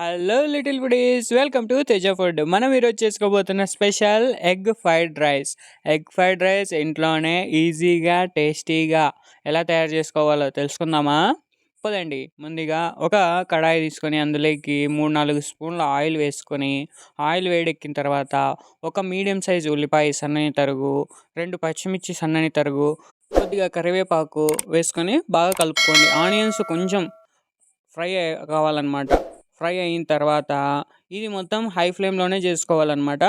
Hello little buddies welcome to Teja food. మనం ఈరోజు చేసుకోబోతున్న special egg fried rice. Egg fried rice ఇంట్లోనే ఈజీగా టేస్టీగా ఎలా తయారు చేసుకోవాలో తెలుసుకుందామా? పదండి. ముందుగా ఒక కడాయి తీసుకొని అందులోకి 3-4 స్పూన్ల ఆయిల్ వేసుకొని, ఆయిల్ వేడెక్కిన తర్వాత ఒక మీడియం సైజు ఉల్లిపాయ సన్నని తరుగు, 2 పచ్చిమిర్చి సన్నని తరుగు, కొద్దిగా కరివేపాకు వేసుకొని బాగా కలుపుకోండి. ఆనియన్స్ కొంచెం ఫ్రై కావాలన్నమాట. ఫ్రై అయిన తర్వాత ఇది మొత్తం హై ఫ్లేమ్లోనే చేసుకోవాలన్నమాట.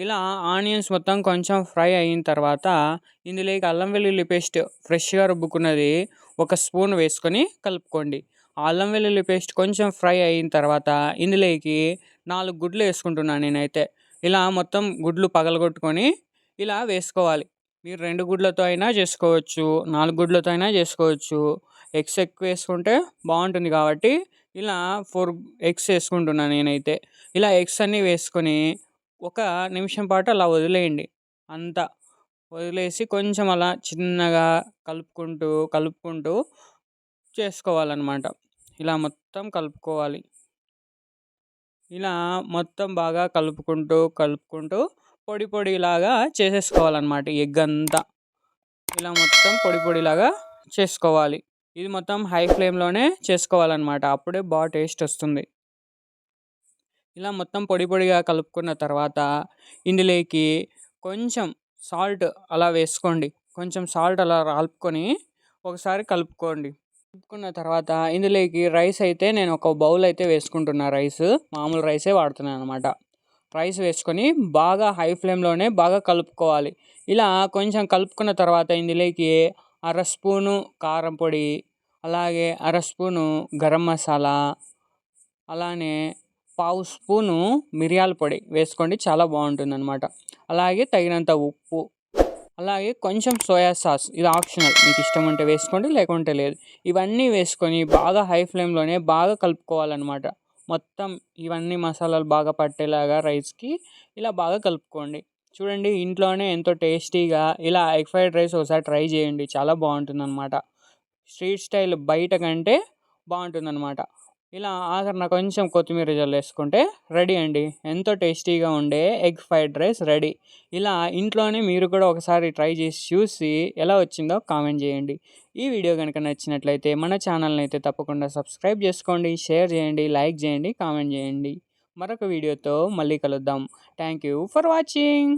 ఇలా ఆనియన్స్ మొత్తం కొంచెం ఫ్రై అయిన తర్వాత ఇందులోకి అల్లం వెల్లుల్లి పేస్ట్ ఫ్రెష్గా రుబ్బుకున్నది ఒక స్పూన్ వేసుకొని కలుపుకోండి. ఆ అల్లం వెల్లుల్లి పేస్ట్ కొంచెం ఫ్రై అయిన తర్వాత ఇందులోకి 4 గుడ్లు వేసుకుంటున్నాను నేనైతే. ఇలా మొత్తం గుడ్లు పగలగొట్టుకొని ఇలా వేసుకోవాలి. మీరు 2 గుడ్లతో అయినా చేసుకోవచ్చు, 4 గుడ్లతో అయినా చేసుకోవచ్చు. ఎగ్స్ ఎక్కువ వేసుకుంటే బాగుంటుంది కాబట్టి ఇలా 4 ఎగ్స్ వేసుకుంటున్నాను నేనైతే. ఇలా ఎగ్స్ అన్నీ వేసుకొని ఒక నిమిషం పాటు అలా వదిలేయండి. అంతా వదిలేసి కొంచెం అలా చిన్నగా కలుపుకుంటూ కలుపుకుంటూ చేసుకోవాలన్నమాట. ఇలా మొత్తం కలుపుకోవాలి. ఇలా మొత్తం బాగా కలుపుకుంటూ కలుపుకుంటూ పొడి పొడిలాగా చేసేసుకోవాలన్నమాట. ఎగ్ అంతా ఇలా మొత్తం పొడి పొడిలాగా చేసుకోవాలి. ఇది మొత్తం హై ఫ్లేమ్లోనే చేసుకోవాలన్నమాట. అప్పుడే బాగా టేస్ట్ వస్తుంది. ఇలా మొత్తం పొడి పొడిగా కలుపుకున్న తర్వాత ఇందులోకి కొంచెం సాల్ట్ అలా వేసుకోండి. కొంచెం సాల్ట్ అలా రాల్పుకొని ఒకసారి కలుపుకోండి. కలుపుకున్న తర్వాత ఇందులోకి రైస్ అయితే నేను ఒక బౌల్ అయితే వేసుకుంటున్నా. రైస్ మామూలు రైసే వాడుతున్నాను అనమాట. రైస్ వేసుకొని బాగా హై ఫ్లేమ్లోనే బాగా కలుపుకోవాలి. ఇలా కొంచెం కలుపుకున్న తర్వాత ఇందులోకి అర స్పూను కారం పొడి, అలాగే అర స్పూను గరం మసాలా, అలానే పావు స్పూను మిరియాల పొడి వేసుకోండి, చాలా బాగుంటుందన్నమాట. అలాగే తగినంత ఉప్పు, అలాగే కొంచెం సోయా సాస్, ఇది ఆప్షనల్, మీకు ఇష్టం ఉంటే వేసుకోండి లేకుంటే లేదు. ఇవన్నీ వేసుకొని బాగా హై ఫ్లేమ్లోనే బాగా కలుపుకోవాలన్నమాట. మొత్తం ఇవన్నీ మసాలాలు బాగా పట్టేలాగా రైస్కి ఇలా బాగా కలుపుకోండి. చూడండి, ఇంట్లోనే ఎంతో టేస్టీగా ఇలా ఎగ్ ఫ్రైడ్ రైస్ ఒకసారి ట్రై చేయండి, చాలా బాగుంటుందన్నమాట. స్ట్రీట్ స్టైల్ బయట కంటే బాగుంటుందన్నమాట. ఇలా ఆఖరిన కొంచెం కొత్తిమీర జల్లేసుకుంటే రెడీ అండి. ఎంతో టేస్టీగా ఉండే ఎగ్ ఫ్రైడ్ రైస్ రెడీ. ఇలా ఇంట్లోనే మీరు కూడా ఒకసారి ట్రై చేసి చూసి ఎలా వచ్చిందో కామెంట్ చేయండి. ఈ వీడియో కనుక నచ్చినట్లయితే మన ఛానల్ని అయితే తప్పకుండా సబ్స్క్రైబ్ చేసుకోండి, షేర్ చేయండి, లైక్ చేయండి, కామెంట్ చేయండి. మరొక వీడియోతో మళ్ళీ కలుద్దాం. Thank you for watching.